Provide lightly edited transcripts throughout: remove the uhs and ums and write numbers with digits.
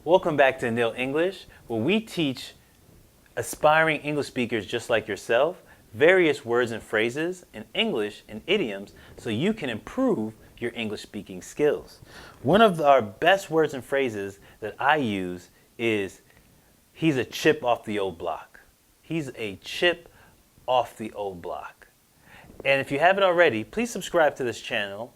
Welcome back to Nil English, where we teach aspiring English speakers just like yourself various words and phrases in English and idioms so you can improve your English speaking skills. One of our best words and phrases that I use is he's a chip off the old block. He's a chip off the old block. And if you haven't already, please subscribe to this channel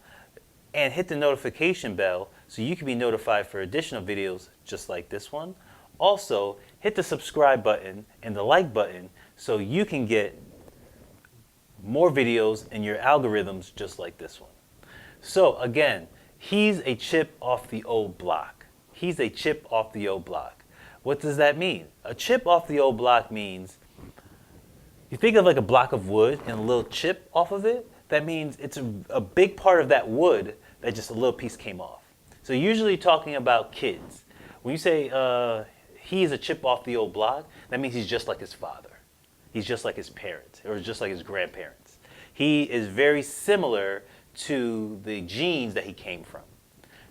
and hit the notification bell so you can be notified for additional videos just like this one. Also, hit the subscribe button and the like button so you can get more videos in your algorithms just like this one. So again, he's a chip off the old block. He's a chip off the old block. What does that mean? A chip off the old block means you think of like a block of wood and a little chip off of it. That means it's a big part of that wood that just a little piece came off. So usually talking about kids. When you say he's a chip off the old block, that means he's just like his father. He's just like his parents or just like his grandparents. He is very similar to the genes that he came from.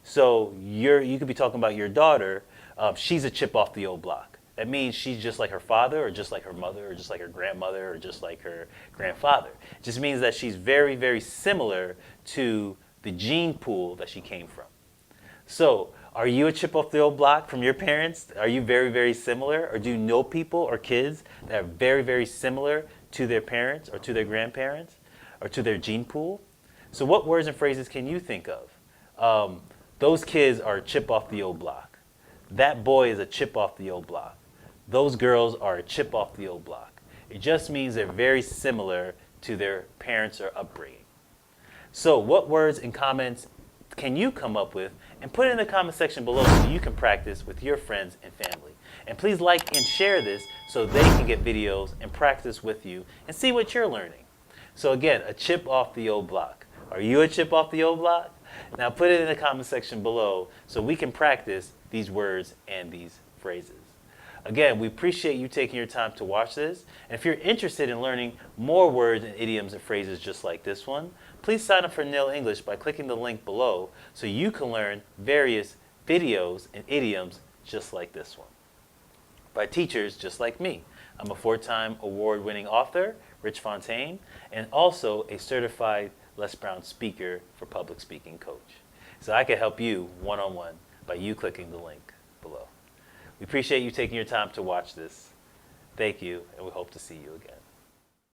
So you could be talking about your daughter, she's a chip off the old block. That means she's just like her father or just like her mother or just like her grandmother or just like her grandfather. It just means that she's very, very similar to the gene pool that she came from. So are you a chip off the old block from your parents? Are you very, very similar? Or do you know people or kids that are very, very similar to their parents or to their grandparents or to their gene pool? So what words and phrases can you think of? Those kids are a chip off the old block. That boy is a chip off the old block. Those girls are a chip off the old block. It just means they're very similar to their parents or upbringing. So what words and comments can you come up with and put it in the comment section below so you can practice with your friends and family. And please like and share this so they can get videos and practice with you and see what you're learning. So again, a chip off the old block. Are you a chip off the old block? Now put it in the comment section below so we can practice these words and these phrases. Again, we appreciate you taking your time to watch this. And if you're interested in learning more words and idioms and phrases just like this one, please sign up for Nil English by clicking the link below so you can learn various videos and idioms just like this one by teachers just like me. I'm a 4-time award-winning author, Rich Fontaine, and also a certified Les Brown speaker for public speaking coach. So I can help you one-on-one by you clicking the link below. We appreciate you taking your time to watch this. Thank you, and we hope to see you again.